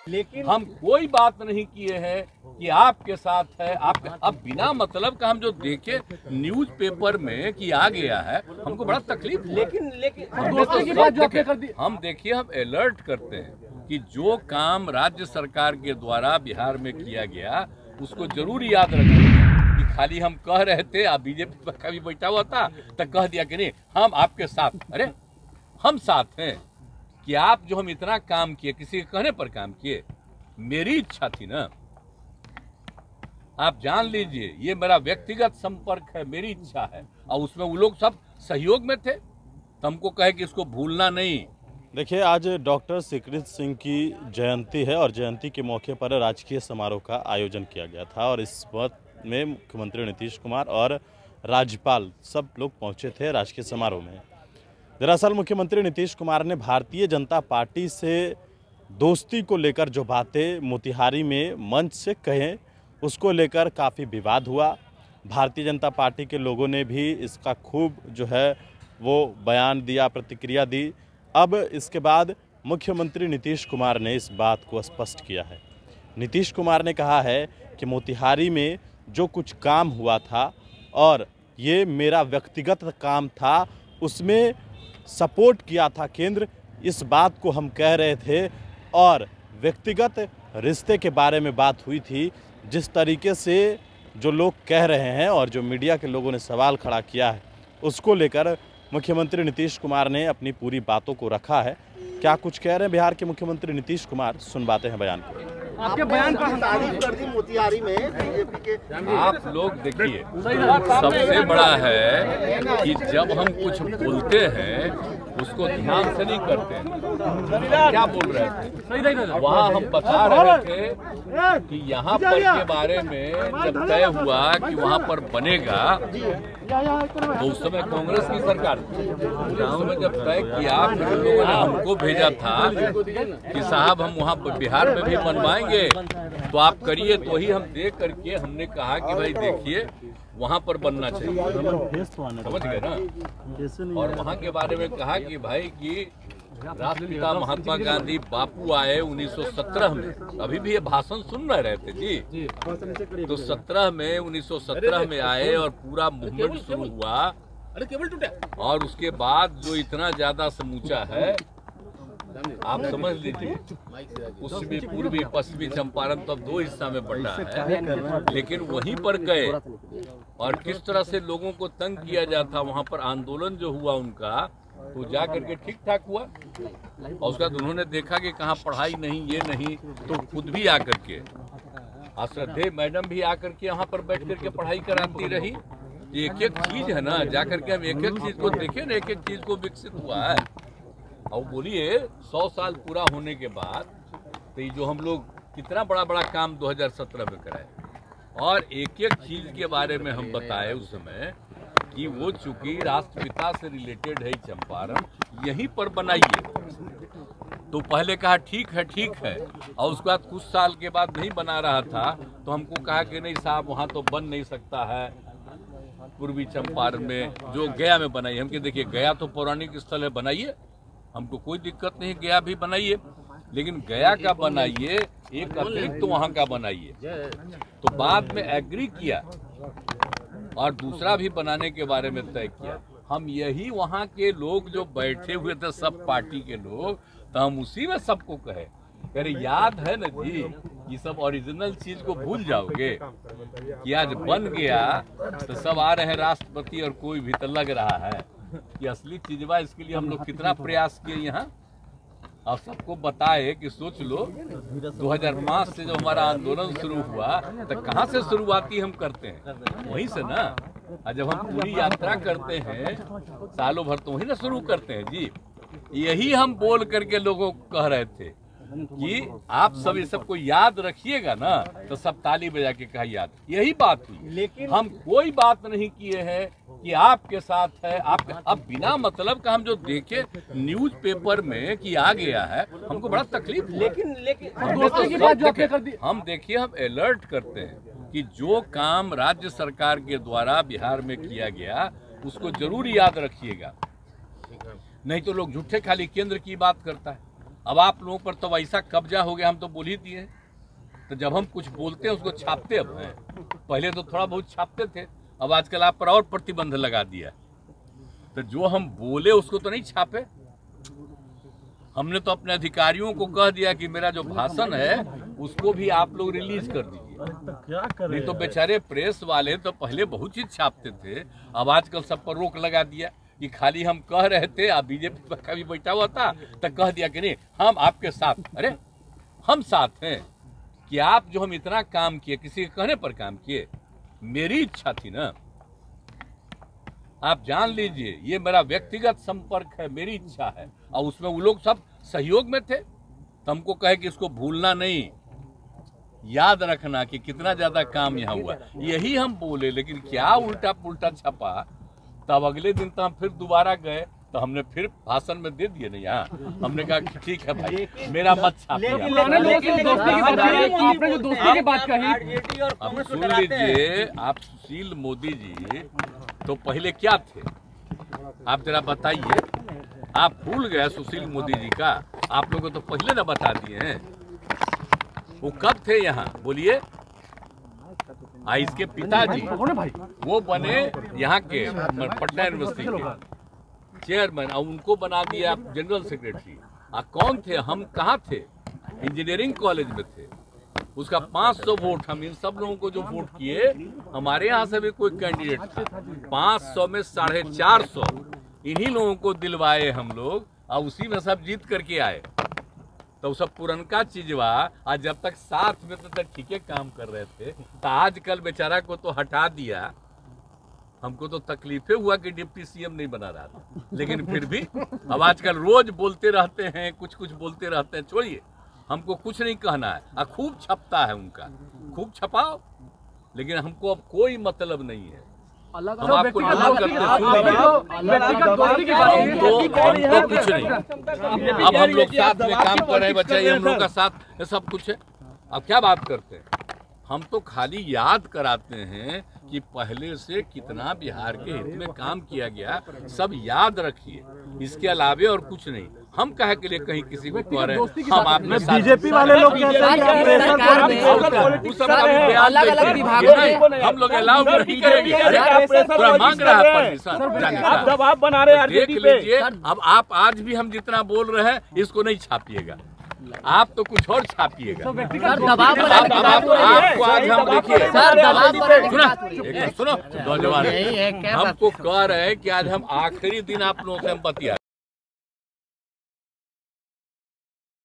लेकिन हम कोई बात नहीं किए हैं कि आपके साथ है। आप अब बिना मतलब का हम जो देखे न्यूज़पेपर में कि आ गया है, हमको बड़ा तकलीफ। लेकिन हम देखिए, हम अलर्ट करते हैं कि जो काम राज्य सरकार के द्वारा बिहार में किया गया उसको जरूर याद रखें। कि खाली हम कह रहे थे, अब बीजेपी का भी बैठा हुआ था तो कह दिया कि नहीं हम आपके साथ। अरे हम साथ हैं कि आप जो हम इतना काम किए, किसी के कहने पर काम किए, मेरी इच्छा थी ना। आप जान लीजिए ये मेरा व्यक्तिगत संपर्क है, मेरी इच्छा है, और उसमें वो लोग सब सहयोग में थे, तो हमको कहे कि इसको भूलना नहीं। देखिए, आज डॉक्टर सिकरित सिंह की जयंती है और जयंती के मौके पर राजकीय समारोह का आयोजन किया गया था और इस वक्त में मुख्यमंत्री नीतीश कुमार और राज्यपाल सब लोग पहुंचे थे राजकीय समारोह में। दरअसल मुख्यमंत्री नीतीश कुमार ने भारतीय जनता पार्टी से दोस्ती को लेकर जो बातें मोतिहारी में मंच से कहें, उसको लेकर काफ़ी विवाद हुआ। भारतीय जनता पार्टी के लोगों ने भी इसका खूब जो है वो बयान दिया, प्रतिक्रिया दी। अब इसके बाद मुख्यमंत्री नीतीश कुमार ने इस बात को स्पष्ट किया है। नीतीश कुमार ने कहा है कि मोतिहारी में जो कुछ काम हुआ था और ये मेरा व्यक्तिगत काम था, उसमें सपोर्ट किया था केंद्र, इस बात को हम कह रहे थे और व्यक्तिगत रिश्ते के बारे में बात हुई थी। जिस तरीके से जो लोग कह रहे हैं और जो मीडिया के लोगों ने सवाल खड़ा किया है, उसको लेकर मुख्यमंत्री नीतीश कुमार ने अपनी पूरी बातों को रखा है। क्या कुछ कह रहे हैं बिहार के मुख्यमंत्री नीतीश कुमार, सुनवाते हैं बयान को। आपके बयान पर तारीफ कर दी मोतिहारी में बीजेपी के। आप लोग देखिए, सबसे बड़ा है कि जब हम कुछ बोलते हैं उसको ध्यान से नहीं करते हैं। क्या बोल रहे थे वहाँ, हम बता रहे थे कि यहाँ पर के बारे में जब तय हुआ कि वहाँ पर बनेगा, तो उस समय कांग्रेस की सरकार थी। उस समय जब तय किया, फिर उन लोगों ने हमको भेजा था कि साहब हम वहाँ बिहार में भी बनवाएंगे, तो आप करिए। तो वही हम देख करके हमने कहा कि भाई देखिए वहाँ पर बनना चाहिए, समझ गए ना। और वहाँ के बारे में कहा कि भाई कि राष्ट्रपिता महात्मा गांधी बापू आए 1917 में, अभी भी ये भाषण सुन रहे थे जी। तो 1917 में आए और पूरा मूवमेंट शुरू हुआ, और उसके बाद जो इतना ज्यादा समूचा है आप समझ लीजिए। उसमें पूर्वी पश्चिमी चंपारण तब दो हिस्सा में बंटा है, लेकिन वहीं पर गए और किस तरह से लोगों को तंग किया जाता, वहाँ पर आंदोलन जो हुआ उनका, तो जा करके ठीक ठाक हुआ। और उसके बाद उन्होंने देखा कि कहाँ पढ़ाई नहीं, ये नहीं, तो खुद भी आकर के, श्रद्धेय मैडम भी आकर के यहाँ पर बैठ करके पढ़ाई कराती रही। एक एक चीज है ना, जाकर के हम एक एक चीज को देखे ना, एक एक चीज को विकसित हुआ है। और बोलिए 100 साल पूरा होने के बाद तो ये जो हम लोग कितना बड़ा बड़ा काम 2017 में कराए, और एक एक चीज के बारे में हम बताए उस समय कि वो चूंकि राष्ट्रपिता से रिलेटेड है चंपारण, यहीं पर बनाइए। तो पहले कहा ठीक है, और उसके बाद कुछ साल के बाद नहीं बना रहा था, तो हमको कहा कि नहीं साहब वहाँ तो बन नहीं सकता है पूर्वी चंपारण में, जो गया में बनाइए। हम देखिए गया तो पौराणिक स्थल है, बनाइए, हमको कोई दिक्कत नहीं, गया भी बनाइए, लेकिन गया का बनाइए, एक अतिरिक्त तो वहाँ का बनाइए। तो बाद में एग्री किया और दूसरा भी बनाने के बारे में तय किया। हम यही वहाँ के लोग जो बैठे हुए थे, सब पार्टी के लोग, तो हम उसी में सबको कहे, अरे याद है ना जी, ये सब ओरिजिनल चीज को भूल जाओगे कि आज बन गया तो सब आ रहे हैं राष्ट्रपति और कोई भी, तो लग रहा है कि असली चीजवा। इसके लिए हम लोग कितना प्रयास किए यहाँ, और सबको बताए कि सोच लो 2005 से जो हमारा आंदोलन शुरू हुआ, तो कहाँ से शुरुआती हम करते हैं, वहीं से ना। और जब हम पूरी यात्रा करते हैं सालों भर, तो वहीं ना शुरू करते हैं जी। यही हम बोल करके लोगों को कह रहे थे कि आप सब ये सबको याद रखिएगा ना, तो सब ताली बजा के कहा याद, यही बात हुई। लेकिन हम कोई बात नहीं किए हैं कि आपके साथ है। आप अब बिना मतलब का हम जो देखे न्यूज़पेपर में कि आ गया है, हमको बड़ा तकलीफ। लेकिन हम देखिए, हम अलर्ट करते हैं कि जो काम राज्य सरकार के द्वारा बिहार में किया गया उसको जरूर याद रखिएगा, नहीं तो लोग झूठे खाली केंद्र की बात करता है। अब आप लोगों पर तो वैसा कब्जा हो गया, हम तो बोल ही दिए। तो जब हम कुछ बोलते हैं उसको छापते अब हैं, पहले तो थोड़ा बहुत छापते थे, अब आजकल आप पर और प्रतिबंध लगा दिया। तो जो हम बोले उसको तो नहीं छापे, हमने तो अपने अधिकारियों को कह दिया कि मेरा जो भाषण है उसको भी आप लोग रिलीज कर दीजिए। नहीं तो बेचारे प्रेस वाले तो पहले बहुत चीज छापते थे, अब आजकल सब पर रोक लगा दिया कि खाली हम कह रहे थे। अब बीजेपी का भी बैठा हुआ था तो कह दिया कि नहीं हम आपके साथ। अरे हम साथ हैं कि आप जो हम इतना काम किए, किसी के कहने पर काम किए, मेरी इच्छा थी ना। आप जान लीजिए ये मेरा व्यक्तिगत संपर्क है, मेरी इच्छा है, और उसमें वो लोग सब सहयोग में थे। तो हमको कहे कि इसको भूलना नहीं, याद रखना कि कितना ज्यादा काम यहाँ हुआ, यही हम बोले। लेकिन क्या उल्टा पुल्टा छपा। तब अगले दिन तो हम फिर दोबारा गए तो हमने फिर भाषण में दे दिए। नहीं यहाँ हमने कहा कि ठीक है भाई मेरा मत छापिए। अब सुन लीजिए, आप सुशील मोदी जी तो पहले क्या थे आप जरा बताइए। आप भूल गए सुशील मोदी जी का, आप लोगों को तो पहले ना बता दिए हैं। वो कब थे यहाँ बोलिए। इसके पिताजी वो बने यहाँ के पटना यूनिवर्सिटी के चेयरमैन, और उनको बना दिया जनरल सेक्रेटरी। कौन थे, हम कहाँ थे, इंजीनियरिंग कॉलेज में थे। उसका 500 वोट, हम इन सब लोगों को जो वोट किए, हमारे यहाँ से भी कोई कैंडिडेट था, 500 में 450 इन्हीं लोगों को दिलवाए हम लोग, और उसी में सब जीत करके आए। तो सब पुरनका चीजवा आज जब तक साथ में तो ठीक है काम कर रहे थे, तो आजकल बेचारा को तो हटा दिया। हमको तो तकलीफे हुआ कि डिप्टी सीएम नहीं बना रहा था, लेकिन फिर भी अब आजकल रोज बोलते रहते हैं, कुछ कुछ बोलते रहते हैं। छोड़िए, हमको कुछ नहीं कहना है। खूब छपता है उनका, खूब छपाओ, लेकिन हमको अब कोई मतलब नहीं है। हम आपको नमन करते हैं, हमको कुछ नहीं। अब हम लोग साथ में काम कर रहे हैं, बच्चा हम लोग का साथ सब कुछ है। अब क्या बात करते हैं, हम तो खाली याद कराते हैं कि पहले से कितना बिहार के हित में काम किया गया, सब याद रखिए। इसके अलावे और कुछ नहीं। हम कहे के लिए कहीं किसी को कह रहे हैं हम आपने बीजेपी वाले लोग हम लोग अलाउ नहीं करेंगे। मांग रहा है परमिशन जाने का, दबाव बना रहे हैं। देख लीजिए, अब आप आज भी हम जितना बोल रहे हैं इसको नहीं छापिएगा, आप तो कुछ और छापिएगा। आपको आज हम देखिए सुनो नौजवान, हमको कह रहे हैं कि आज हम आखिरी दिन आप लोगों से हम बतिया